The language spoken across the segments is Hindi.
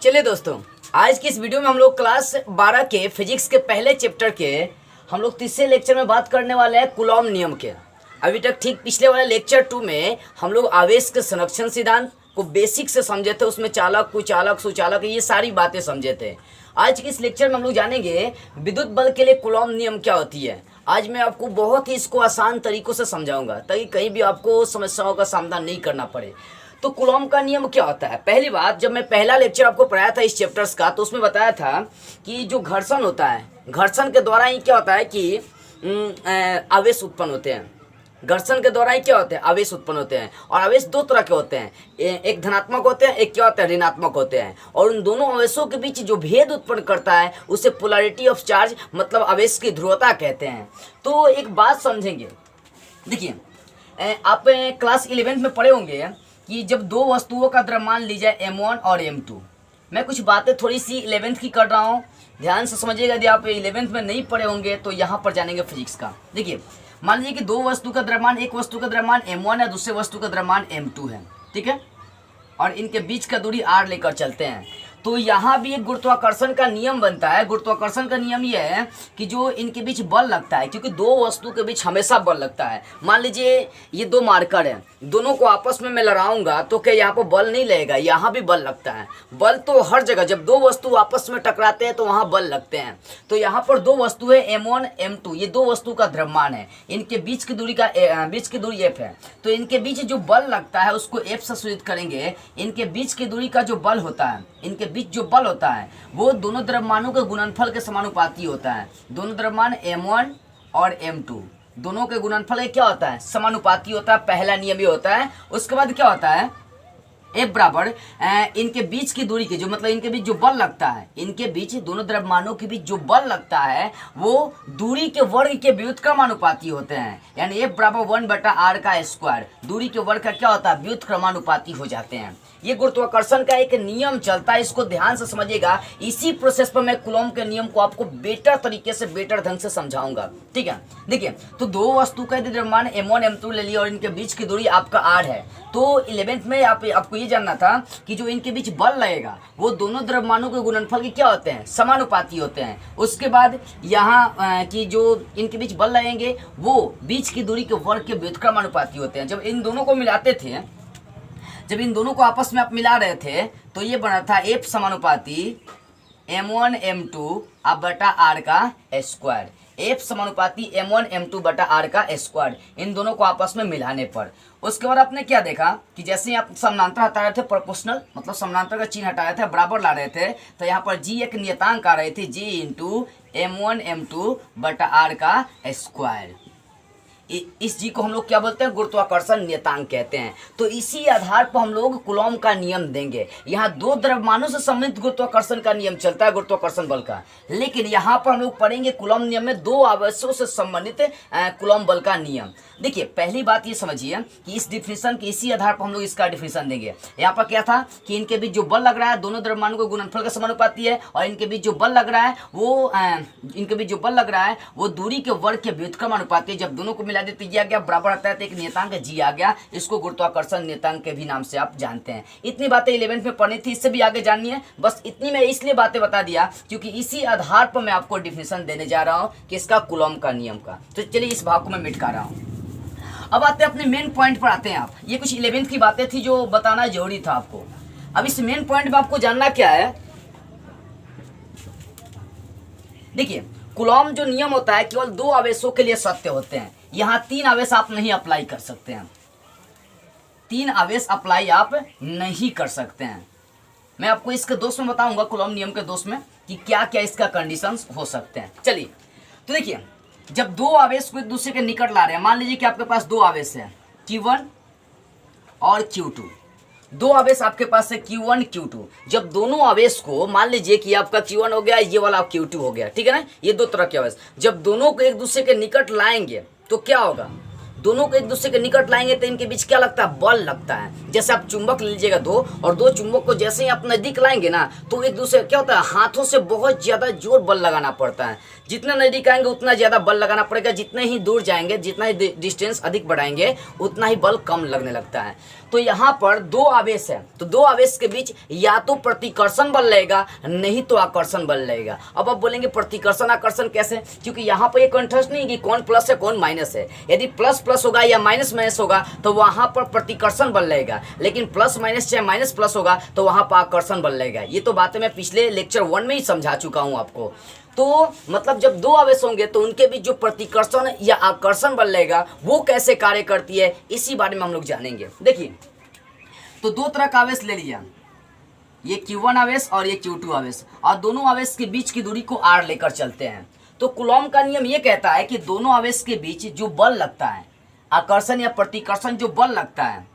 चलिए दोस्तों, आज की इस वीडियो में हम लोग क्लास 12 के फिजिक्स के पहले चैप्टर के हम लोग तीसरे लेक्चर में बात करने वाले हैं कूलॉम नियम के। अभी तक ठीक पिछले वाले लेक्चर 2 में हम लोग आवेश के संरक्षण सिद्धांत को बेसिक से समझे थे। उसमें चालक, कुचालक, सुचालक ये सारी बातें समझे थे। आज के इस लेक्चर में हम लोग जानेंगे विद्युत बल के लिए कूलॉम नियम क्या होती है। आज मैं आपको बहुत ही इसको आसान तरीकों से समझाऊंगा ताकि कहीं भी आपको समस्याओं का सामना नहीं करना पड़े। तो कूलॉम का नियम क्या होता है? पहली बात, जब मैं पहला लेक्चर आपको पढ़ाया था इस चैप्टर्स का, तो उसमें बताया था कि जो घर्षण होता है, घर्षण के द्वारा ही क्या होता है कि आवेश उत्पन्न होते हैं। घर्षण के द्वारा ही क्या होते हैं? आवेश उत्पन्न होते हैं। और आवेश दो तरह के होते हैं, एक धनात्मक होते हैं, एक क्या होता है? ऋणात्मक होते हैं। और उन दोनों आवेशों के बीच जो भेद उत्पन्न करता है उसे पोलैरिटी ऑफ चार्ज मतलब आवेश की ध्रुवता कहते हैं। तो एक बात समझेंगे, देखिए आप क्लास 11 में पढ़े होंगे कि जब दो वस्तुओं का द्रव्यमान ली जाए m1 और m2। मैं कुछ बातें थोड़ी सी 11th की कर रहा हूँ, ध्यान से समझिएगा। यदि आप 11th में नहीं पढ़े होंगे तो यहाँ पर जानेंगे फिजिक्स का। देखिए, मान लीजिए कि दो वस्तु का द्रव्यमान, एक वस्तु का द्रव्यमान m1 है, दूसरे वस्तु का द्रव्यमान m2 है, ठीक है। और इनके बीच का दूरी r लेकर चलते हैं। तो यहाँ भी एक गुरुत्वाकर्षण का नियम बनता है। गुरुत्वाकर्षण का नियम ये है कि जो इनके बीच बल लगता है, क्योंकि दो वस्तु के बीच हमेशा बल लगता है। मान लीजिए ये दो मार्कर हैं, दोनों को आपस में मैं लड़ाऊंगा तो क्या यहाँ पर बल नहीं लगेगा? यहाँ भी बल लगता है। बल तो हर जगह, जब दो वस्तु आपस में टकराते हैं तो वहाँ बल लगते हैं। तो यहाँ पर दो वस्तु है m1 m2, ये दो वस्तु का द्रव्यमान है। इनके बीच की दूरी f है। तो इनके बीच जो बल लगता है उसको f से सूचित करेंगे। इनके बीच की दूरी का जो बल होता है, इनके बीच जो बल होता है वो दोनों द्रव्यमानों के गुणनफल के समानुपाती होता है। दोनों द्रव्यमान m1 और m2 दोनों के गुणनफल क्या होता है? समानुपाती होता है। पहला नियम ये होता है। उसके बाद क्या होता है? F बराबर इनके बीच की दूरी के जो मतलब इनके बीच जो बल लगता है, इनके बीच दोनों द्रव्यमानों के बीच जो बल लगता है वो दूरी के वर्ग के व्युत्क्रमानुपाती होते हैं। यानी F बराबर 1/r का स्क्वायर, दूरी के वर्ग का क्या होता है? व्युत्क्रमानुपाती हो जाते हैं। ये गुरुत्वाकर्षण का एक नियम चलता है, इसको ध्यान से समझिएगा। इसी प्रोसेस पर मैं कूलॉम के नियम को आपको बेटर तरीके से, बेटर ढंग से समझाऊंगा, ठीक है। देखिए, तो दो वस्तु का यदि द्रव्यमान m1 m2 ले लिया और इनके बीच की दूरी आपका r है, तो 11th में आपको ये जानना था कि जो इनके बीच बल लगेगा वो दोनों द्रव्यमानों के गुणनफल के क्या होते हैं? समानुपाती होते हैं। उसके बाद यहाँ की जो इनके बीच बल लगेंगे वो बीच की दूरी के वर्ग के व्युत्क्रमानुपाती होते हैं। जब इन दोनों को मिलाते थे, जब इन दोनों को आपस में आप मिला रहे थे तो ये बना था F समानुपाती m1 m2 अब बटा r का स्क्वायर। F समानुपाती m1 m2 बटा r का स्क्वायर, इन दोनों को आपस में मिलाने पर। उसके बाद आपने क्या देखा कि जैसे ही आप समानांतर हटा रहे थे, प्रोपोर्शनल मतलब समानांतर का चिन्ह हटा रहे थे, बराबर ला रहे थे, तो यहाँ पर g एक नियतांक आ रही थी, g इंटू m1 m2 बटा r का स्क्वायर। इस जी को हम लोग क्या बोलते हैं? गुरुत्वाकर्षण नियतांक कहते हैं। तो इसी आधार पर हम लोग कूलॉम का नियम देंगे। यहाँ दो द्रव्यमानों से संबंधित गुरुत्वाकर्षण का नियम चलता है, गुरुत्वाकर्षण बल का। लेकिन यहाँ पर हम लोग पढ़ेंगे कूलॉम नियम में दो आवेशों से संबंधित कूलॉम बल का नियम। देखिए, पहली बात ये समझिए कि इस डिफिनेशन के इसी आधार पर हम लोग इसका डिफिनेशन देंगे। यहाँ पर क्या था कि इनके बीच जो बल लग रहा है दोनों द्रव्यमानों के गुणनफल के समानुपाती है, और इनके बीच जो बल लग रहा है वो दूरी के वर्ग के व्युत्क्रमानुपाती है। जब दोनों को मिला देते ये आ गया, बराबर आता है तो एक नियतांक g आ गया। इसको गुरुत्वाकर्षण नियतांक के भी नाम से आप जानते हैं। इतनी बातें 11th में पढ़नी थी, इससे भी आगे जाननी है। बस इतनी मैं इसलिए बातें बता दिया क्योंकि इसी आधार पर मैं आपको डिफिनेशन देने जा रहा हूँ कि इसका कूलॉम का नियम का। तो चलिए इस भाग को मैं मिटा रहा हूँ। अब आते हैं अपने मेन पॉइंट पर आते हैं। आप ये कुछ 11th की बातें थी जो बताना जरूरी था आपको। अब इस मेन पॉइंट में आपको जानना क्या है? देखिए, कूलॉम जो नियम होता है केवल दो आवेशों के लिए सत्य होते हैं। यहाँ तीन आवेश आप नहीं अप्लाई कर सकते हैं, तीन आवेश अप्लाई आप नहीं कर सकते हैं। मैं आपको इसके दोष में बताऊंगा, कूलॉम नियम के दोष में, कि क्या क्या इसका कंडीशंस हो सकते हैं। चलिए, तो देखिए, जब दो आवेश को एक दूसरे के निकट ला रहे हैं, मान लीजिए कि आपके पास दो आवेश है Q1 और Q2। दो आवेश आपके पास है Q1 Q2। जब दोनों आवेश को, मान लीजिए कि आपका Q1 हो गया, ये वाला Q2 हो गया, ठीक है ना, ये दो तरह के आवेश, जब दोनों को एक दूसरे के निकट लाएंगे तो क्या होगा? दोनों को एक दूसरे के निकट लाएंगे तो इनके बीच क्या लगता है? बल लगता है। जैसे आप चुंबक लीजिएगा दो, और दो चुंबक को जैसे ही आप नजदीक लाएंगे ना तो एक दूसरे क्या होता है? हाथों से बहुत ज्यादा जोर बल लगाना पड़ता है। जितना नजदीक आएंगे उतना ज्यादा बल लगाना पड़ेगा, जितने ही दूर जाएंगे, जितना ही डिस्टेंस अधिक बढ़ाएंगे उतना ही बल कम लगने लगता है। तो यहाँ पर दो आवेश है, तो दो आवेश के बीच या तो प्रतिकर्षण बल रहेगा नहीं तो आकर्षण बल रहेगा। अब आप बोलेंगे प्रतिकर्षण आकर्षण कैसे, क्योंकि यहाँ पर ये कंट्रास्ट नहीं कि कौन प्लस है कौन माइनस है। यदि प्लस प्लस होगा या माइनस माइनस होगा तो वहाँ पर प्रतिकर्षण बल रहेगा, लेकिन प्लस माइनस चाहे माइनस प्लस होगा तो वहाँ पर आकर्षण बल रहेगा। ये तो बातें मैं पिछले लेक्चर 1 में ही समझा चुका हूँ आपको। तो मतलब जब दो आवेश होंगे तो उनके बीच जो प्रतिकर्षण या आकर्षण बल रहेगा वो कैसे कार्य करती है, इसी बारे में हम लोग जानेंगे। देखिए, तो दो तरह का आवेश ले लिया, ये Q1 आवेश और ये Q2 आवेश, और दोनों आवेश के बीच की दूरी को r लेकर चलते हैं। तो कूलॉम का नियम ये कहता है कि दोनों आवेश के बीच जो बल लगता है, आकर्षण या प्रतिकर्षण जो बल लगता है,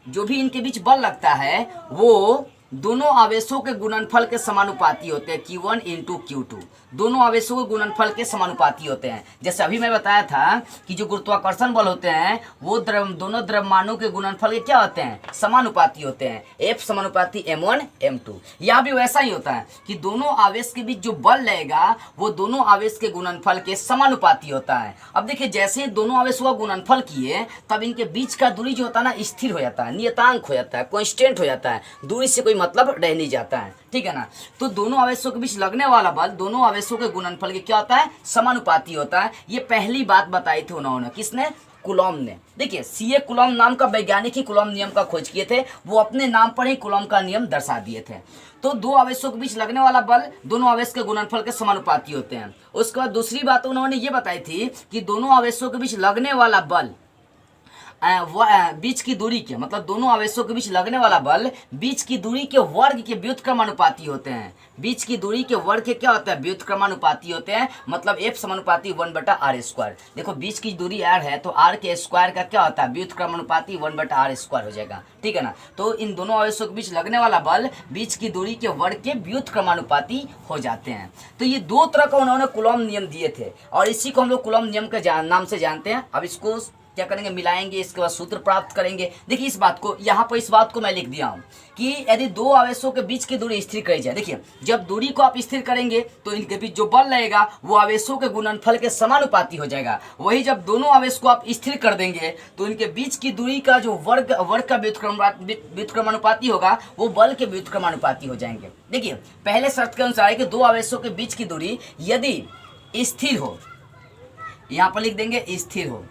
जो भी इनके बीच बल लगता है वो दोनों आवेशों के गुणनफल के समानुपाती होते हैं। Q1 इंटू Q2 दोनों आवेशों के गुणनफल के समानुपाती होते हैं। जैसे अभी मैं बताया था कि जो गुरुत्वाकर्षण बल होते हैं वो दोनों द्रव्यमानों के गुणनफल के क्या होते हैं, समानुपाती होते हैं, F समानुपाती M1 M2। यहाँ भी वैसा ही होता है कि दोनों आवेश के बीच जो बल लगेगा वो दोनों आवेश के गुणनफल के समानुपाती होता है। अब देखिए, जैसे ही दोनों आवेशों का गुणनफल किए तब इनके बीच का दूरी जो होता है ना स्थिर हो जाता है, नियतांक हो जाता है, कांस्टेंट हो जाता है, दूरी से कोई मतलब रह नहीं जाता है, ठीक है ना। तो दोनों आवेशों के बीच लगने वाला बल दोनों आवेशों के गुणनफल के क्या होता है, समानुपाती होता है। ये पहली बात बताई थी उन्होंने, किसने, कूलॉम ने। देखिए, सीए कूलॉम नाम का वैज्ञानिक ही कूलॉम नियम का खोज किए थे, वो अपने नाम पर ही कूलॉम का नियम दर्शा दिए थे। तो दो आवेशों के बीच लगने वाला बल दोनों आवेश के गुणनफल के समानुपाती होते हैं। उसके बाद दूसरी बात उन्होंने ये बताई थी कि दोनों आवेशों के बीच लगने वाला बल बीच की दूरी के, मतलब दोनों आवेशों के बीच लगने वाला बल बीच की दूरी के वर्ग के व्युत्क्रमानुपाती होते हैं। बीच की दूरी के वर्ग के क्या होता है, व्युत्क्रमानुपाती होते हैं, मतलब F समानुपाती 1/r²। देखो, बीच की दूरी r है तो r के स्क्वायर का क्या होता है, व्युत्क्रमानुपाती 1/r² हो जाएगा, ठीक है ना। तो इन दोनों आवेशों के बीच लगने वाला बल बीच की दूरी के वर्ग के व्युत्क्रमानुपाती हो जाते हैं। तो ये दो तरह का उन्होंने कूलॉम नियम दिए थे और इसी को हम लोग कूलॉम नियम के नाम से जानते हैं। अब इसको क्या करेंगे, मिलाएंगे, इसके बाद सूत्र प्राप्त करेंगे। देखिए, इस बात को यहाँ पर, इस बात को मैं लिख दिया हूँ कि यदि दो आवेशों के बीच की दूरी स्थिर करी जाए, देखिए जब दूरी को आप स्थिर करेंगे तो इनके बीच जो बल लगेगा वो आवेशों के गुणनफल के समानुपाती हो जाएगा। वही जब दोनों आवेश को आप स्थिर कर देंगे तो इनके बीच की दूरी का जो वर्ग का व्युत्क्रमानुपाती होगा वो बल के व्युत्क्रमानुपाती हो जाएंगे। देखिए, पहले शर्त के अनुसार है कि दो आवेशों के बीच की दूरी यदि स्थिर हो, यहाँ पर लिख देंगे स्थिर हो,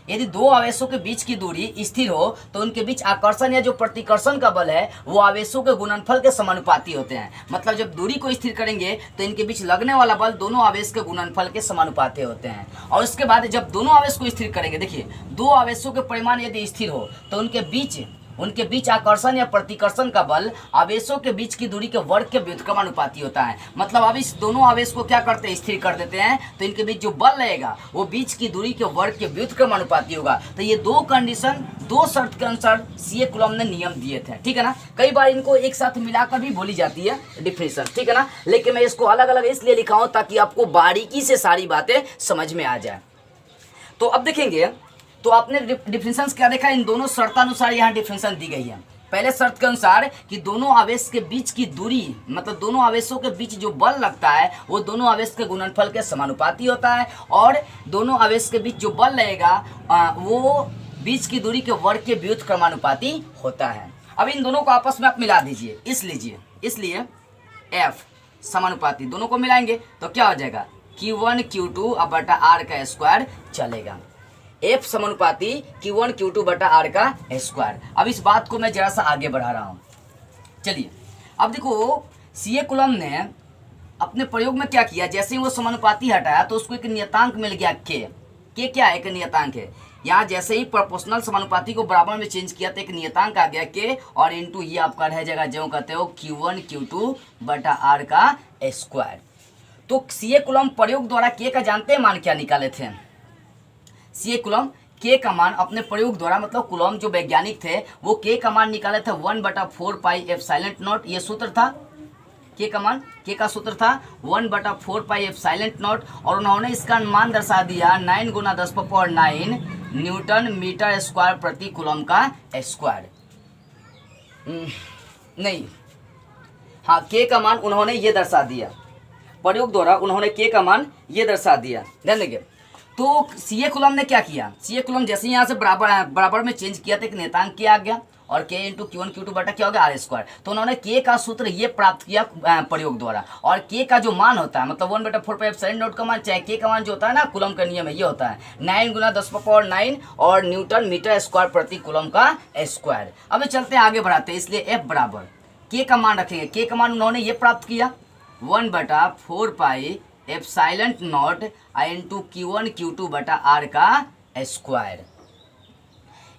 यदि दो आवेशों के बीच की दूरी स्थिर हो तो उनके बीच आकर्षण या जो प्रतिकर्षण का बल है वो आवेशों के गुणनफल के समानुपाती होते हैं। मतलब जब दूरी को स्थिर करेंगे तो इनके बीच लगने वाला बल दोनों आवेश के गुणनफल के समानुपाती होते हैं। और उसके बाद जब दोनों आवेश को स्थिर करेंगे, देखिए दो आवेशों के परिमाण यदि स्थिर हो तो उनके बीच आकर्षण या प्रतिकर्षण का बल आवेशों के बीच की दूरी के वर्ग के व्युत्क्रमानुपाती होता है। मतलब अब इस दोनों आवेश को क्या करते हैं, स्थिर कर देते हैं, तो इनके बीच जो बल रहेगा वो बीच की दूरी के वर्ग के व्युत्क्रमानुपाती होगा। तो ये दो कंडीशन, दो शर्त के अनुसार सीए कूलॉम ने नियम दिए थे, ठीक है ना। कई बार इनको एक साथ मिलाकर भी बोली जाती है डिफिनेशन, ठीक है ना, लेकिन मैं इसको अलग अलग इसलिए लिखा हूं ताकि आपको बारीकी से सारी बातें समझ में आ जाए। तो अब देखेंगे, तो आपने डिफिनेशन क्या देखा, इन दोनों शर्तानुसार यहाँ डिफिनेशन दी गई है। पहले शर्त के अनुसार कि दोनों आवेश के बीच की दूरी, मतलब दोनों आवेशों के बीच जो बल लगता है वो दोनों आवेश के गुणनफल के समानुपाती होता है, और दोनों आवेश के बीच जो बल लगेगा वो बीच की दूरी के वर्ग के व्युत्क्रमानुपाती होता है। अब इन दोनों को आपस में आप मिला दीजिए, इसलिए F समानुपाती, दोनों को मिलाएंगे तो क्या हो जाएगा, Q1 Q2/r² चलेगा। F समानुपाती Q1 Q2/r का स्क्वायर। अब इस बात को मैं जरा सा आगे बढ़ा रहा हूँ। चलिए, अब देखो सीए कूलॉम ने अपने प्रयोग में क्या किया, जैसे ही वो समानुपाती हटाया तो उसको एक नियतांक मिल गया के क्या है, एक नियतांक है। यहाँ जैसे ही प्रोपोर्शनल समानुपाती को बराबर में चेंज किया तो एक नियतांक आ गया के, और इंटू ये आपका रह जाएगा जो कहते हो Q1 Q2/r का स्क्वायर। तो सीए कूलॉम प्रयोग द्वारा के का जानते हैं मान क्या निकाले थे, सीए कूलॉम के का मान अपने प्रयोग द्वारा, मतलब कूलॉम जो वैज्ञानिक थे वो के का मान निकाले थे 1/4πε0। ये सूत्र था के का मान, के का सूत्र था 1/4πε0, और उन्होंने इसका मान दर्शा दिया 9 × 10⁹ न्यूटन मीटर स्क्वायर प्रति कूलॉम का स्क्वायर। नहीं, हाँ, के का मान उन्होंने ये दर्शा दिया, प्रयोग द्वारा उन्होंने के का मान ये दर्शा दिया, ध्यान देंगे। तो सी ए कुलम ने क्या किया, सी ए कुलम जैसे यहाँ से बराबर में चेंज किया था, एक नियतांक किया आ गया और K into Q one Q two बटा क्या हो गया आर स्क्वायर। तो उन्होंने के का सूत्र ये प्राप्त किया प्रयोग द्वारा, और के का जो मान होता है मतलब 1/4πε0 का मान, चाहे के का मान जो होता है ना कूलम का नियम है ये होता है 9 × 10⁻9 और न्यूटन मीटर स्क्वायर प्रति कूलम का स्क्वायर। अब चलते हैं आगे बढ़ाते हैं, इसलिए एफ बराबर के का मान रखेंगे, के का मान उन्होंने ये प्राप्त किया 1/4πε0 इंटू Q1 Q2 बटा आर का स्क्वायर।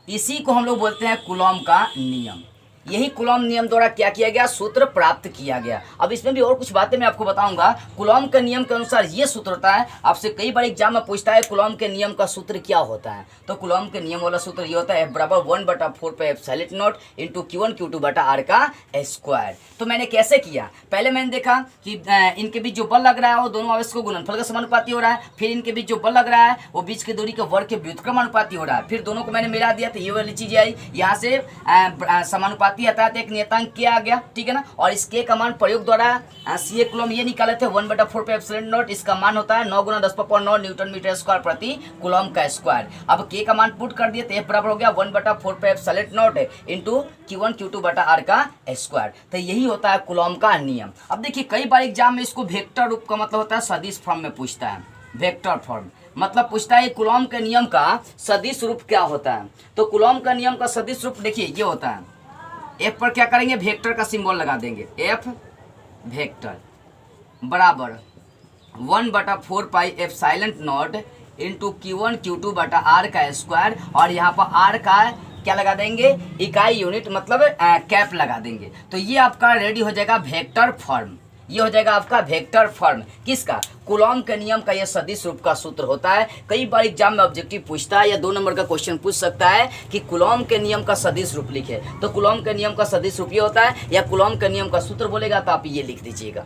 इसी को हम लोग बोलते हैं कूलॉम का नियम। यही कूलॉम नियम द्वारा क्या किया गया, सूत्र प्राप्त किया गया। अब इसमें भी और कुछ बातें मैं आपको बताऊंगा। कूलॉम के नियम के अनुसार ये सूत्र होता है, आपसे कई बार एग्जाम में पूछता है कूलॉम के नियम का सूत्र क्या होता है। तो कूलॉम के नियम वाला सूत्र ये होता है F बराबर 1/4πε0 इंटू Q1 Q2 बटा आर का स्क्वायर। तो मैंने कैसे किया, पहले मैंने देखा कि इनके बीच जो बल लग रहा है वो दोनों आवेश को गुणनफल का समानुपाती हो रहा है, फिर इनके बीच जो बल लग रहा है वो बीच की दूरी के वर्ग के व्युत्क्रमानुपाती हो रहा है, फिर दोनों को मैंने मिला दिया तो ये वाली चीजें आई, यहाँ से समानुपाती आता है, एक नियतांक किया आ गया, ठीक है ना। और इस के का मान प्रयोग द्वारा सी ए कूलम ये निकाले थे 1/4πε0, इसका मान होता है 9 × 10⁻9 न्यूटन मीटर स्क्वायर प्रति कूलम का स्क्वायर। अब के का मान पुट कर दिए तो एफ बराबर हो गया 1/4πε0 इंटू Q1 Q2 बटा आर का स्क्वायर। तो यही होता है कूलम का नियम। अब देखिए कई बार एग्जाम में इसको वेक्टर रूप का मतलब होता है सदिश फॉर्म में पूछता है, वेक्टर फॉर्म मतलब पूछता है कूलॉम के नियम का सदिश रूप क्या होता है। तो कूलॉम का नियम का सदिश रूप देखिए ये होता है, एफ पर क्या करेंगे वेक्टर का सिंबल लगा देंगे, एफ वेक्टर बराबर 1/4πε0 इंटू Q1 Q2 बटा आर का स्क्वायर, और यहाँ पर आर का क्या लगा देंगे, इकाई यूनिट मतलब कैप लगा देंगे। तो ये आपका रेडी हो जाएगा वेक्टर फॉर्म, ये हो जाएगा आपका वेक्टर फॉर्म किसका, कूलॉम के नियम का यह सदिश रूप का सूत्र होता है। कई बार एग्जाम में ऑब्जेक्टिव पूछता है या 2 नंबर का क्वेश्चन पूछ सकता है कि कूलॉम के नियम का सदिश रूप लिखे, तो कूलॉम के नियम का सदिश रूप ये होता है, या कूलॉम के नियम का सूत्र बोलेगा तो आप ये लिख दीजिएगा।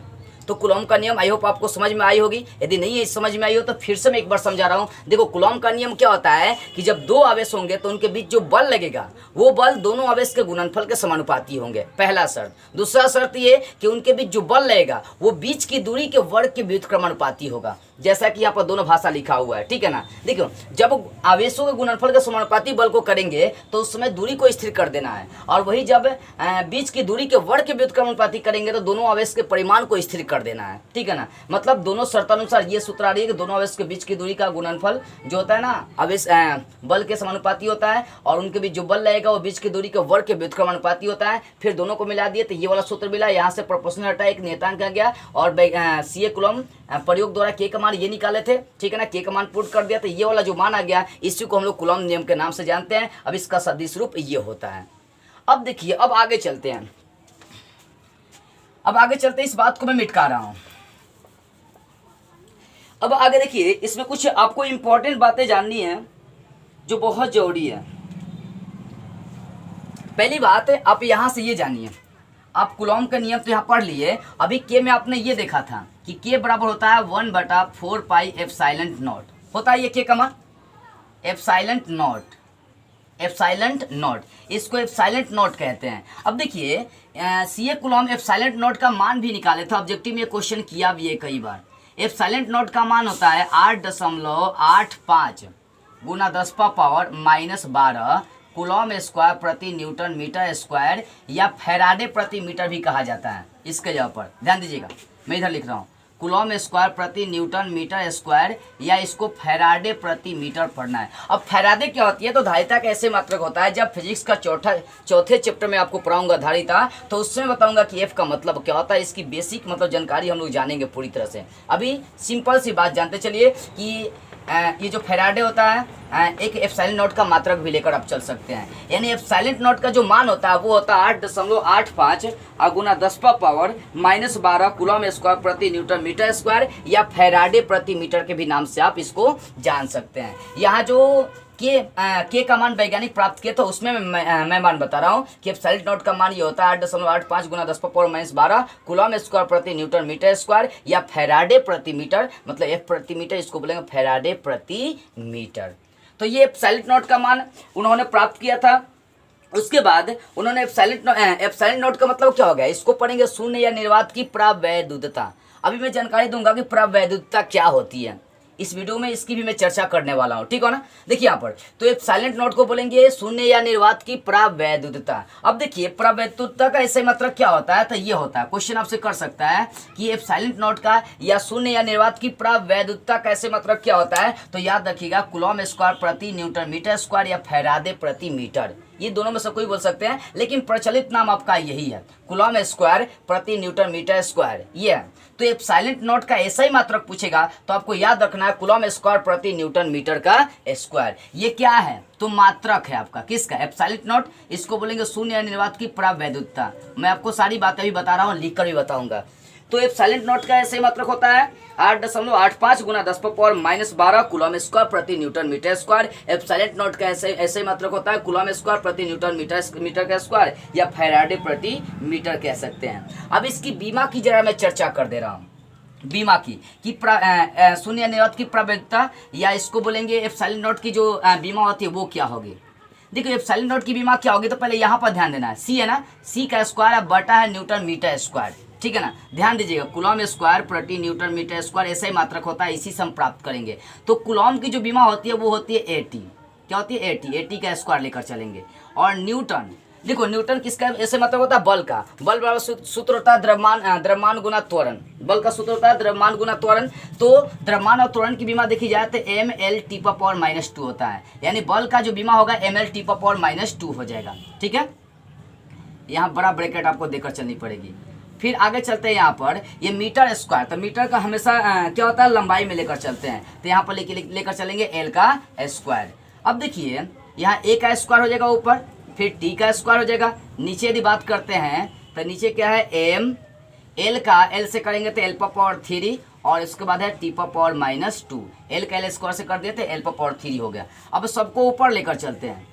तो कूलॉम का नियम आई होप आपको समझ में आई होगी, यदि नहीं समझ में आई हो तो फिर से मैं एक बार समझा रहा हूँ। देखो कूलॉम का नियम क्या होता है कि जब दो आवेश होंगे तो उनके बीच जो बल लगेगा वो बल दोनों आवेश के गुणनफल के समानुपाती होंगे, पहला शर्त। दूसरा शर्त ये कि उनके बीच जो बल लगेगा वो बीच की दूरी के वर्ग के व्युत्क्रमानुपाती होगा, जैसा कि यहाँ पर दोनों भाषा लिखा हुआ है, ठीक है ना। देखो जब आवेशों के गुणनफल के समानुपाती बल को करेंगे तो उस समय दूरी को स्थिर कर देना है, और वही जब बीच की दूरी के वर्ग के व्युत्क्रमानुपाती करेंगे तो दोनों आवेश के परिमाण को स्थिर कर देना है, ठीक है ना। मतलब दोनों शर्तानुसार ये सूत्र आ रही है कि दोनों आवेश के बीच की दूरी का गुणनफल जो होता है ना आवेश बल के समानुपाती होता है, और उनके बीच जो बल लगेगा वो बीच की दूरी के वर्ग के व्युत्क्रमानुपाती होता है। फिर दोनों को मिला दिए तो ये वाला सूत्र मिला, यहाँ से प्रोपोर्शनल हटा एक नियतांक आ गया, और सी ए कूलम प्रयोग द्वारा के का मान ये निकाले थे, ठीक है ना। के का मान पुट कर दिया तो ये वाला जो मान आ गया, इसी को हम लोग कूलम नियम के नाम से जानते हैं। अब इसका सदिश रूप ये होता है। अब देखिए अब आगे चलते हैं, अब आगे चलते हैं, इस बात को मैं मिटका रहा हूं। अब आगे देखिए इसमें कुछ आपको इंपॉर्टेंट बातें जाननी है जो बहुत जरूरी है। पहली बात है आप यहां से ये जानिए, आप कूलॉम का नियम तो यहाँ पढ़ लिए, अभी के में आपने ये देखा था कि के बराबर होता है 1/4πε0 होता है ये के का मान ε0, इसको ε0 कहते हैं। अब देखिए सी ए कूलॉम ε0 का मान भी निकाले थे, ऑब्जेक्टिव में क्वेश्चन किया भी है कई बार। ε0 का मान होता है 8.85 गुना 10⁻⁻12 कूलॉम स्क्वायर प्रति न्यूटन मीटर स्क्वायर, या फैराडे प्रति मीटर भी कहा जाता है। इसके जगह पर ध्यान दीजिएगा, मैं इधर लिख रहा हूँ कूलॉम स्क्वायर प्रति न्यूटन मीटर स्क्वायर, या इसको फैराडे प्रति मीटर पढ़ना है। अब फैराडे क्या होती है, तो धारिता का ऐसे मात्रक होता है। जब फिजिक्स का चौथे चैप्टर में आपको पढ़ाऊंगा धारिता, तो उसमें बताऊंगा कि एफ का मतलब क्या होता है, इसकी बेसिक मतलब जानकारी हम लोग जानेंगे पूरी तरह से। अभी सिंपल सी बात जानते चलिए कि ये जो फैराडे होता है एक ε0 का मात्रक भी लेकर आप चल सकते हैं, यानी ε0 का जो मान होता है वो होता है 8.85 गुना 10⁻⁻12 कूलॉम स्क्वायर प्रति न्यूटन मीटर स्क्वायर, या फैराडे प्रति मीटर के भी नाम से आप इसको जान सकते हैं। यहाँ जो के का मान वैज्ञानिक प्राप्त किए तो उसमें मैं मान बता रहा हूँ कि ε0 का मान ये होता है 8.85 गुना 10⁻⁻12 कूलॉम स्क्वायर प्रति न्यूटन मीटर स्क्वायर, या फैराडे प्रति मीटर, मतलब एफ प्रति मीटर, इसको बोलेंगे फैराडे प्रति मीटर। तो ये ε0 का मान उन्होंने प्राप्त किया था। उसके बाद उन्होंने ε0 का मतलब क्या हो गया, इसको पढ़ेंगे शून्य या निर्वात की प्रावैधुतता। अभी मैं जानकारी दूंगा कि प्रावैधुतता क्या होती है। इस वीडियो में इसकी भी मैं चर्चा करने वाला हूँ, ठीक है ना। देखिए यहाँ पर तो एप्सिलॉन नॉट को बोलेंगे शून्य या निर्वात की प्रावैधुतता। अब देखिए प्रावैधुतता का ऐसे मतलब क्या होता है, तो ये होता है, क्वेश्चन आपसे कर सकता है कि एप्सिलॉन नॉट का या शून्य या निर्वात की प्रावैधुतता का ऐसे मतलब क्या होता है। तो याद रखिएगा कूलॉम स्क्वायर प्रति न्यूटन मीटर स्क्वायर या फैराडे प्रति मीटर, ये दोनों में से कोई बोल सकते हैं, लेकिन प्रचलित नाम आपका यही है, कूलॉम स्क्वायर प्रति न्यूटन मीटर स्क्वायर ये है। तो एप्सिलॉन नॉट का ऐसा ही मात्रक पूछेगा तो आपको याद रखना है कूलॉम स्क्वायर प्रति न्यूटन मीटर का स्क्वायर। ये क्या है, तो मात्रक है आपका किसका, एप्सिलॉन नॉट। इसको बोलेंगे शून्य या निर्वात की प्रावैधुतता। मैं आपको सारी बातें भी बता रहा हूँ, लिख कर भी बताऊंगा। तो एप्सिलॉन नॉट का ऐसे मात्रक होता है 8.85 गुना 10⁻⁻12 कूलॉम स्क्वायर प्रति newton metre square. Epsilon naught का ऐसे मात्रक होता है कूलॉम स्क्वायर प्रति न्यूटन मीटर का स्क्वायर या फैराडे प्रति मीटर कह सकते हैं। अब इसकी बीमा की जरा मैं चर्चा कर दे रहा हूँ, बीमा की कि शून्य निर्वात की प्रवैधुतता या इसको बोलेंगे एप्सिलॉन नॉट की जो बीमा होती है वो क्या होगी। देखिए एप्सिलॉन नॉट की बीमा क्या होगी, तो पहले यहाँ पर ध्यान देना है, सी है ना, सी का स्क्वायर बटा है न्यूटन मीटर स्क्वायर, ठीक है ना। ध्यान दीजिएगा कूलॉम स्क्वायर प्रति न्यूटन मीटर स्क्वायर ऐसा ही मात्रक होता है, इसी से हम प्राप्त करेंगे। तो कूलॉम की जो बीमा होती है वो होती है 80, क्या होती है 80 का स्क्वायर लेकर चलेंगे। और न्यूटन, देखो न्यूटन किसका ऐसे मतलब होता है, बल का, बल बराबर सूत्र होता है द्रव्यमान गुना त्वरण, बल का सूत्र होता है द्रव्यमान गुना त्वरण। तो द्रव्यमान और त्वरण की बीमा देखी जाए तो mL/-2 होता है, यानी बल का जो बीमा होगा mL/-2 हो जाएगा, ठीक है। यहाँ बड़ा ब्रैकेट आपको देकर चलनी पड़ेगी। फिर आगे चलते हैं यहाँ पर, ये मीटर स्क्वायर, तो मीटर का हमेशा क्या होता है लंबाई में लेकर चलते हैं, तो यहाँ पर लेकर चलेंगे L का स्क्वायर। अब देखिए यहाँ A का स्क्वायर हो जाएगा ऊपर, फिर T का स्क्वायर हो जाएगा। नीचे यदि बात करते हैं तो नीचे क्या है M, L का L से करेंगे तो L⁻3 और इसके बाद है T⁻⁻2, L का L स्क्वायर से कर दिए तो L⁻3 हो गया। अब सबको ऊपर लेकर चलते हैं,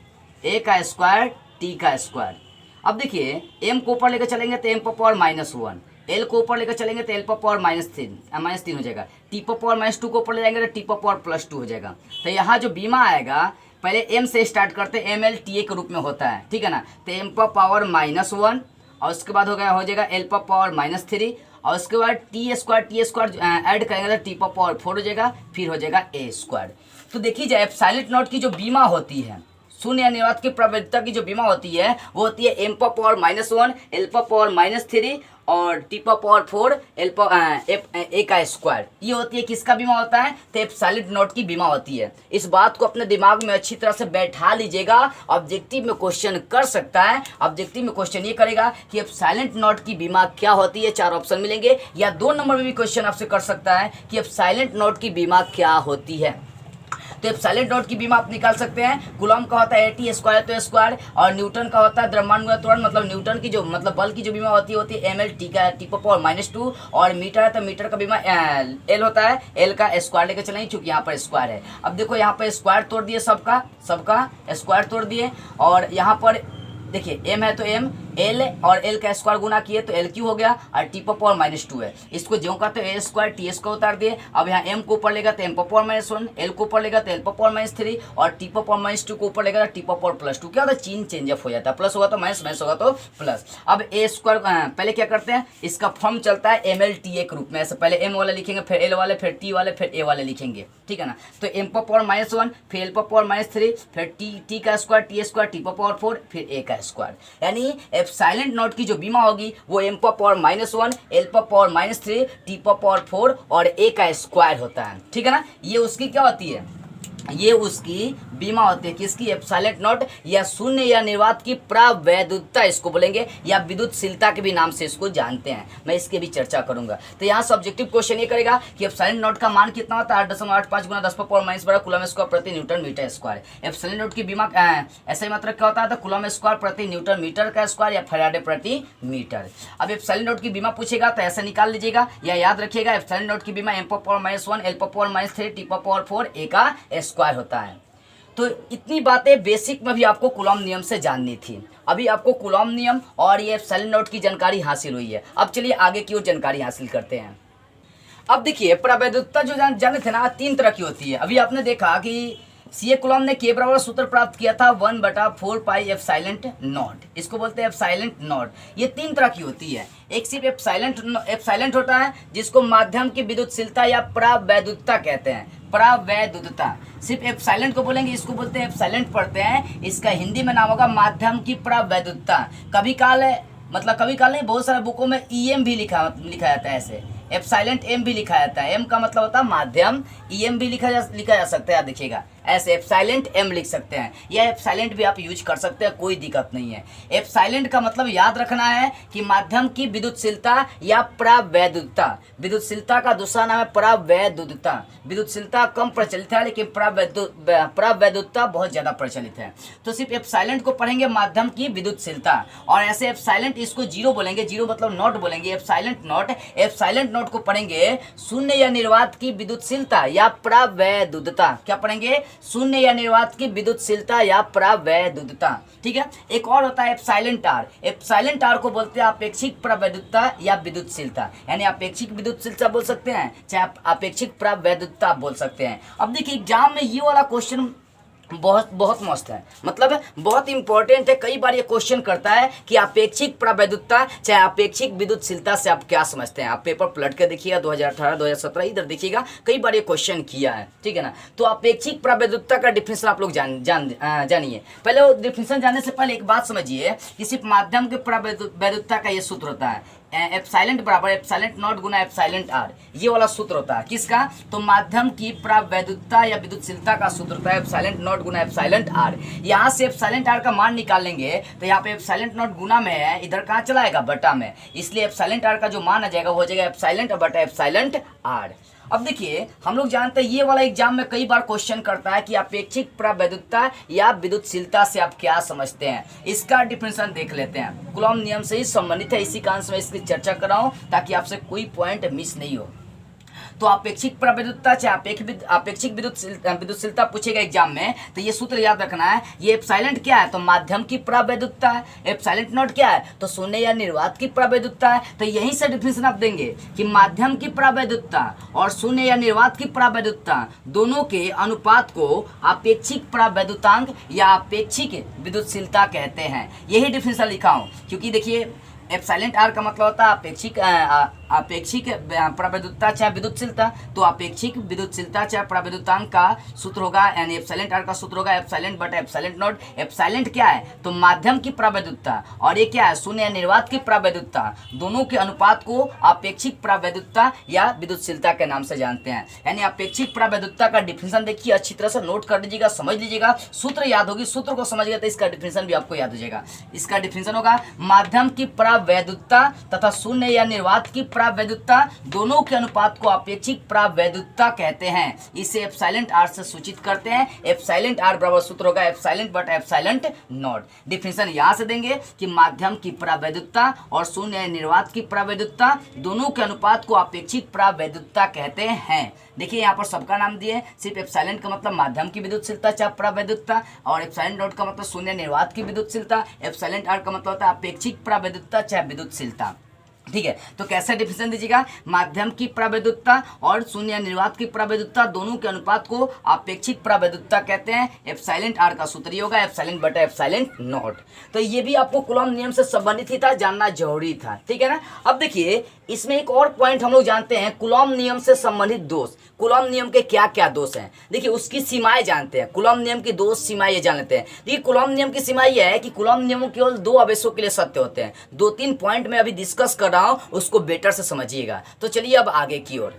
A का स्क्वायर T का स्क्वायर। अब देखिए M को ऊपर लेकर चलेंगे तो m⁻⁻1, L को ऊपर लेकर चलेंगे तो L⁻⁻3 हो जाएगा, T⁻⁻2 को ऊपर ले जाएंगे तो T⁻+2 हो जाएगा। तो यहाँ जो बीमा आएगा पहले M से स्टार्ट करते हैं, mLTA के रूप में होता है, ठीक है ना। तो m⁻⁻1 और उसके बाद हो जाएगा L⁻⁻3 और उसके बाद टी स्क्वायर ऐड करेंगे तो T⁻4 हो जाएगा, फिर हो जाएगा A स्क्वायर। तो देखिए जाए एप्सिलॉन नॉट की जो बीमा होती है, शून्य या निर्वात की प्रवैधुतता की जो बीमा होती है वो होती है m⁻⁻1 L⁻⁻3 और T⁻4 A का स्क्वायर। ये होती है किसका बीमा होता है, तो एप्सिलॉन नॉट की बीमा होती है। इस बात को अपने दिमाग में अच्छी तरह से बैठा लीजिएगा, ऑब्जेक्टिव में क्वेश्चन कर सकता है। ऑब्जेक्टिव में क्वेश्चन ये करेगा कि एप्सिलॉन नॉट की बीमा क्या होती है, 4 ऑप्शन मिलेंगे, या 2 नंबर में भी क्वेश्चन आपसे कर सकता है कि एप्सिलॉन नॉट की बीमा क्या होती है। तो एप्सिलॉन नॉट की बीमा आप निकाल सकते हैं, कूलॉम का होता है 80 स्क्वायर तो स्क्वायर, और न्यूटन का होता है द्रव्यमान गुना त्वरण, मतलब न्यूटन की जो मतलब बल की जो बीमा होती है mL का T⁻⁻2, और मीटर है तो मीटर का बीमा L होता है, L का स्क्वायर लेकर चलेंगे क्योंकि यहाँ पर स्क्वायर है। अब देखो यहाँ पर स्क्वायर तोड़ दिए, सबका स्क्वायर तोड़ दिए, और यहाँ पर देखिए m है तो m, L और L का स्क्वायर गुना किए तो L क्यू हो गया, और T⁻⁻2 है, इसको ज्यों का तो A स्क्वायर T स्क्वायर उतार दिए। अब यहाँ m को ऊपर लेगा तो m⁻⁻1, L को ऊपर लेगा तो L⁻⁻3 और T⁻⁻2 को ऊपर लेगा तो T⁻+2। क्या होता है, चिन्ह चेंज ऑफ हो जाता है, प्लस होगा तो माइनस होगा तो प्लस। अब A स्क्वायर पहले क्या करते हैं, इसका फॉर्म चलता है mLTA के रूप में, ऐसे पहले m वाले लिखेंगे, फिर L वाले, फिर T वाले, फिर A वाले लिखेंगे, ठीक है ना। तो m⁻⁻1 फिर L⁻⁻3 फिर T का स्क्वायर T स्क्वायर T⁻4 फिर A का स्क्वायर। यानी एप्सिलॉन नॉट की जो बीमा होगी वो m⁻⁻1 L⁻⁻3 T⁻4 और A का स्क्वायर होता है, ठीक है ना। ये उसकी क्या होती है, ये उसकी बीमा होती है, किसकी, एप्सिलॉन नॉट या शून्य या निर्वात की प्रावैधुतता इसको बोलेंगे, या विद्युतशीलता के भी नाम से इसको जानते हैं। मैं इसकी भी चर्चा करूंगा। तो यहाँ सब्जेक्टिव क्वेश्चन ये करेगा कि एप्सिलॉन नॉट का मान कितना होता है, 8.85 गुना 10⁻⁻12 कूलॉम स्क्वायर प्रति newton metre square. Epsilon naught की बीमा ऐसा ही मतलब क्या होता है, तो कूलॉम स्क्वायर प्रति न्यूटन मीटर का स्क्वायर या फैराडे प्रति मीटर। अब एप्सिलॉन नॉट की बीमा पूछेगा तो ऐसा निकाल लीजिएगा, या याद रखिएगा एप्सिलॉन नॉट की बीमा m⁻⁻1 L⁻⁻3 T⁻4 A का स्क्वायर होता है। तो इतनी बातें बेसिक में भी आपको कूलॉम नियम से जाननी थी। अभी आपको कूलॉम नियम और ये एप्सिलॉन नॉट की जानकारी हासिल हुई है। अब चलिए आगे की ओर जानकारी हासिल करते हैं। अब देखिए प्रवैधुतता जो जाने थे ना, 3 तरह की होती है। अभी आपने देखा कि सीए कूलॉम ने के बराबर सूत्र प्राप्त किया था 1/4 पाई एप्सिलॉन नॉट, इसको बोलते हैं एप्सिलॉन नॉट। ये 3 तरह की होती है। एक सिर्फ एप्सिलॉन होता है जिसको माध्यम की विद्युतशीलता या प्रावैधुतता कहते हैं। प्रवैधुतता। सिर्फ एप्सिलॉन को बोलेंगे, इसको बोलते हैं एप्सिलॉन पढ़ते हैं, इसका हिंदी में नाम होगा माध्यम की प्रवैधुतता। कभी काल मतलब कभी काल नहीं, बहुत सारे बुकों में EM भी लिखा जाता है, ऐसे एप्सिलॉन M भी लिखा जाता है। M का मतलब होता है माध्यम, EM भी लिखा जा सकता है, देखिएगा ऐसे एप्सिलॉन M लिख सकते हैं, या एप्सिलॉन भी आप यूज कर सकते हैं, कोई दिक्कत नहीं है। एप्सिलॉन का मतलब याद रखना है कि माध्यम की विद्युतशीलता या प्रवैधुतता। विद्युतशीलता का दूसरा नाम है प्रवैधुतता। विद्युतशीलता कम प्रचलित है, लेकिन प्रवैधुतता बहुत ज्यादा प्रचलित है। तो सिर्फ एप्सिलॉन को पढ़ेंगे माध्यम की विद्युतशीलता, और ऐसे एप्सिलॉन इसको जीरो बोलेंगे, जीरो मतलब नॉट बोलेंगे, एप्सिलॉन नॉट। एप्सिलॉन नॉट को पढ़ेंगे शून्य या निर्वात की विद्युतशीलता या प्रवैधुतता। क्या पढ़ेंगे? शून्य या निर्वात की विद्युतशीलता या प्रवैधुतता। ठीक है। एक और होता है एप्सिलॉन आर। एप्सिलॉन आर को बोलते हैं अपेक्षिक प्रवैधुतता या विद्युतशीलता, यानी अपेक्षिक विद्युतशीलता बोल सकते हैं, चाहे अपेक्षिक प्रवैधुतता बोल सकते हैं। अब देखिए एग्जाम में ये वाला क्वेश्चन बहुत मस्त है, मतलब बहुत इंपॉर्टेंट है। कई बार ये क्वेश्चन करता है कि अपेक्षिक प्रवैधुतता चाहे अपेक्षिक विद्युतशीलता से आप क्या समझते हैं। आप पेपर पलट के देखिएगा 2018 2017 इधर देखिएगा, कई बार ये क्वेश्चन किया है, ठीक है ना। तो अपेक्षिक प्रवैधुतता का डिफिनेशन आप लोग जानिए। पहले वो डिफिनेशन जानने से पहले एक बात समझिए कि सिर्फ माध्यम के प्रवैधुतता का ये सूत्र होता है, एप्सिलॉन बराबर एप्सिलॉन नॉट गुना एप्सिलॉन आर, ये वाला सूत्र होता है। किसका? तो माध्यम की प्रवैधुतता या विद्युतशीलता का सूत्र होता है एप्सिलॉन नॉट गुना एप्सिलॉन आर। यहाँ से एप्सिलॉन आर का मान निकाल लेंगे तो यहाँ पे एप्सिलॉन नॉट गुना में है, इधर कहाँ चला आएगा? बटा में, इसलिए एप्सिलॉन आर का जो मान आ जाएगा वो हो जाएगा एप्सिलॉन बटा एप्सिलॉन आर। अब देखिए हम लोग जानते हैं ये वाला एग्जाम में कई बार क्वेश्चन करता है कि अपेक्षिक प्रवैधुतता या विद्युतशीलता से आप क्या समझते हैं। इसका डिफिनेशन देख लेते हैं, कूलॉम नियम से ही संबंधित है, इसी कारण से मैं इसकी चर्चा कर रहा हूं ताकि आपसे कोई पॉइंट मिस नहीं हो। तो अपेक्षिक प्रवैधुतता चाहे अपेक्षिक विद्युतशीलता पूछेगा एग्जाम में, तो ये सूत्र याद रखना है। ये एप्सिलॉन क्या है? तो माध्यम की प्रवैधुतता है। एप्सिलॉन नॉट क्या है? तो शून्य या निर्वात की प्रवैधुतता है। तो यहीं से डिफिनेशन आप देंगे कि माध्यम की प्रवैधुतता और शून्य या निर्वात की प्रवैधुतता दोनों के अनुपात को अपेक्षिक प्रवैधुतांक या अपेक्षिक विद्युतशीलता कहते हैं। यही डिफिनेशन लिखा हूँ, क्योंकि देखिए एप्सिलॉन आर का मतलब होता है अपेक्षिक प्रवैधुतता चाहे विद्युतशीलता, तो अपेक्षिक विद्युतशीलता चाहे प्रवैधुतांक का सूत्र होगा, यानी एप्सिलॉन आर का सूत्र होगा एप्सिलॉन बटा एप्सिलॉन नॉट। एप्सिलॉन क्या है? तो माध्यम की प्रवैधुतता, और ये क्या है? शून्य या निर्वात की प्रवैधुतता, दोनों के अनुपात को अपेक्षिक प्रवैधुतता या विद्युतशीलता के नाम से जानते हैं। यानी अपेक्षिक प्रवैधुतता का डिफिनेशन देखिए, अच्छी तरह से नोट कर लीजिएगा, समझ लीजिएगा, सूत्र याद होगी, सूत्र को समझ गए तो इसका डिफिनेशन भी आपको याद हो जाएगा। इसका डिफिनेशन होगा माध्यम की प्रवैधुतता तथा शून्य या निर्वात की प्रवैधुतता दोनों के अनुपात को अपेक्षिक प्रवैधुतता कहते हैं। इसे एप्सिलॉन आर से सूचित करते हैं। एप्सिलॉन आर बराबर सूत्र होगा एप्सिलॉन बटा एप्सिलॉन नॉट। डिफिनेशन यहां से देंगे कि माध्यम की प्रवैधुतता और शून्य या निर्वात की प्रवैधुतता दोनों के अनुपात को अपेक्षिक प्रवैधुतता कहते हैं। देखिए यहाँ पर सबका नाम दिए, सिर्फ एप्सिलॉन का मतलब माध्यम की विद्युतशीलता चाहे प्रवैधुतता, और एप्सिलॉन नॉट का मतलब शून्य निर्वात की विद्युतशीलता, एप्सिलॉन आर का मतलब होता है अपेक्षिक प्रवैधुतता चाहे विद्युतशीलता। ठीक है, तो कैसे डिफिनेशन दीजिएगा? माध्यम की प्रवैधुतता और शून्य निर्वात की प्रवैधुतता दोनों के अनुपात को अपेक्षिक प्रवैधुतता कहते हैं। एप्सिलॉन आर का सूत्र होगा एप्सिलॉन बटा एप्सिलॉन नॉट। तो ये भी आपको कूलॉम नियम से संबंधित ही था, जानना जरूरी था, ठीक है ना। अब देखिए इसमें एक और पॉइंट हम लोग जानते हैं, कूलॉम नियम से संबंधित दोष। कूलॉम नियम के क्या क्या दोष हैं, देखिए उसकी सीमाएं जानते हैं। कूलॉम नियम की दोष सीमाएं जान लेते हैं। देखिए कूलॉम नियम की सीमा यह है कि कूलॉम नियम केवल दो आवेशों के लिए सत्य होते हैं। 2-3 पॉइंट में अभी डिस्कस कर रहा हूं, उसको बेटर से समझिएगा। तो चलिए अब आगे की ओर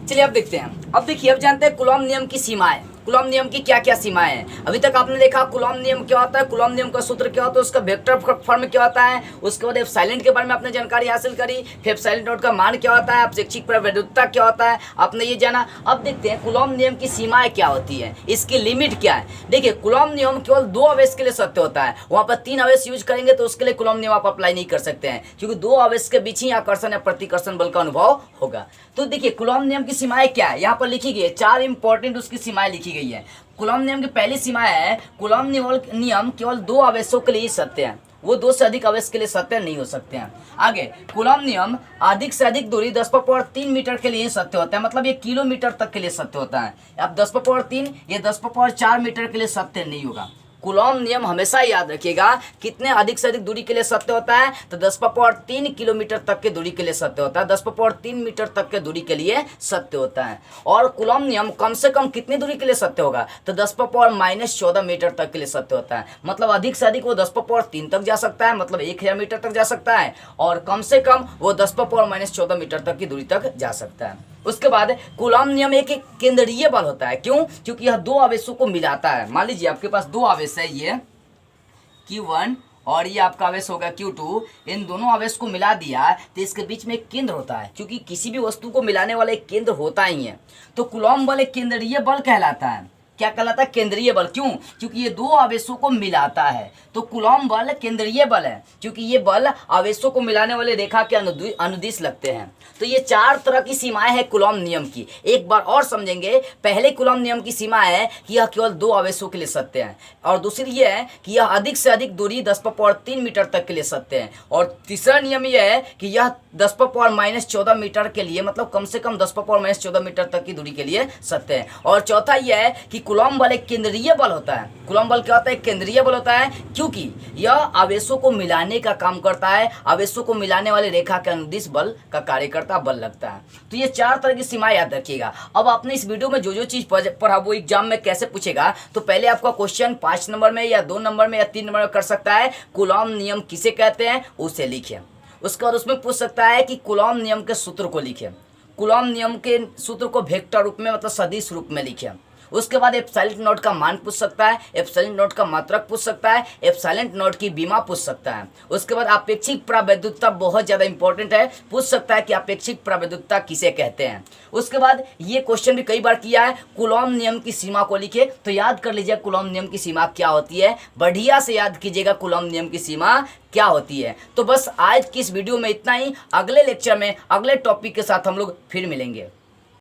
चलिए, अब देखते हैं। अब देखिए अब जानते हैं कूलॉम नियम की सीमाएं। कूलॉम नियम की क्या क्या सीमाएं हैं। अभी तक आपने देखा कूलॉम नियम क्या होता है, कूलॉम नियम का सूत्र क्या होता है, उसका वेक्टर फॉर्म क्या होता है, उसके बाद एप्सिलॉन के बारे में आपने जानकारी हासिल करी, फिर एप्सिलॉन नॉट का मान क्या होता है, अपेक्षिक प्रवैधुतता क्या होता है, आपने ये जाना। अब देखते हैं कूलॉम नियम की सीमाएं क्या होती है, इसकी लिमिट क्या है। देखिए कूलॉम नियम केवल 2 आवेश के लिए सत्य होता है। वहां पर 3 आवेश यूज करेंगे तो उसके लिए कूलॉम नियम आप अप्लाई नहीं कर सकते हैं, क्योंकि 2 आवेश के बीच ही आकर्षण या प्रतिकर्षण बल का अनुभव होगा। तो देखिए कूलॉम नियम की सीमाएं क्या है, यहाँ पर लिखी गई है, 4 इंपॉर्टेंट उसकी सीमाएं लिखी गई है। कूलॉम नियम की पहली सीमा है, कूलॉम नियम केवल 2 आवेशों के लिए सत्य है, वो 2 से अधिक आवेश के लिए सत्य नहीं हो सकते हैं। आगे कूलॉम नियम अधिक से अधिक दूरी 10⁻³ मीटर के लिए सत्य होता है, मतलब ये किलोमीटर तक के लिए सत्य होता है। अब 10⁻³ ये 10⁻⁴ मीटर के लिए सत्य नहीं होगा। कूलॉम नियम हमेशा याद रखिएगा, कितने अधिक से अधिक दूरी के लिए सत्य होता है, तो 10⁻³ किलोमीटर तक के दूरी के लिए सत्य होता है, 10⁻³ मीटर तक के दूरी के लिए सत्य होता है। और कूलॉम नियम कम से कम कितनी दूरी के लिए सत्य होगा, तो 10⁻⁻14 मीटर तक के लिए सत्य होता है। मतलब अधिक से अधिक वो 10⁻³ तक जा सकता है, मतलब 1000 मीटर तक जा सकता है, और कम से कम वो 10⁻⁻14 मीटर तक की दूरी तक जा सकता है। उसके बाद कूलॉम नियम एक केंद्रीय बल होता है। क्यों? क्योंकि यह दो आवेशों को मिलाता है। मान लीजिए आपके पास दो आवेश है, ये Q1 और ये आपका आवेश होगा Q2। इन दोनों आवेश को मिला दिया तो इसके बीच में एक केंद्र होता है, क्योंकि किसी भी वस्तु को मिलाने वाला एक केंद्र होता ही है। तो कूलॉम बल एक केंद्रीय बल कहलाता है। क्या कहलाता है? केंद्रीय बल। क्यों? क्योंकि ये दो आवेशों को मिलाता है। तो कूलॉम बल केंद्रीय बल है, क्योंकि ये बल आवेशों को मिलाने वाले रेखा के अनुदिश लगते हैं। तो ये चार तरह की सीमाएं हैं कूलॉम नियम की। एक बार और समझेंगे। पहले कूलॉम नियम की सीमा है कि यह केवल दो आवेशों के लिए सत्य है, और दूसरी ये है कि यह अधिक से अधिक दूरी 10⁻³ मीटर तक के लिए सत्य है, और तीसरा नियम यह है कि यह 10⁻⁻14 मीटर के लिए, मतलब कम से कम 10⁻⁻14 मीटर तक की दूरी के लिए सत्य है। और चौथा यह है कि कूलॉम बल एक केंद्रीय बल होता है। कूलॉम बल क्या होता है? एक केंद्रीय बल होता है, क्योंकि यह आवेशों को मिलाने का काम करता है। आवेशों को मिलाने वाले रेखा के अनुदिश बल का कार्य करता बल लगता है। तो ये चार तरह की सीमाएं याद रखिएगा। अब आपने इस वीडियो में जो जो चीज पढ़ा वो एग्जाम में कैसे पूछेगा, तो पहले आपका क्वेश्चन 5 नंबर में या 2 नंबर में या 3 नंबर में कर सकता है, कूलॉम नियम किसे कहते हैं उसे लिखिए। उसके बाद उसमें पूछ सकता है कि कूलॉम नियम के सूत्र को लिखिए। कूलॉम नियम के सूत्र को वेक्टर रूप में, मतलब सदिश रूप में लिखिए। उसके बाद एप्सिलॉन नॉट का मान पूछ सकता है, एप्सिलॉन नॉट का मात्रक पूछ सकता है, एप्सिलॉन नॉट की बीमा पूछ सकता है। उसके बाद अपेक्षिक प्रावैधुकता बहुत ज़्यादा इंपॉर्टेंट है, पूछ सकता है कि अपेक्षिक प्रावैधुकता किसे कहते हैं। उसके बाद ये क्वेश्चन भी कई बार किया है, कूलॉम नियम की सीमा को लिखे। तो याद कर लीजिए कूलॉम नियम की सीमा क्या होती है, बढ़िया से याद कीजिएगा कूलॉम नियम की सीमा क्या होती है। तो बस आज की इस वीडियो में इतना ही। अगले लेक्चर में अगले टॉपिक के साथ हम लोग फिर मिलेंगे।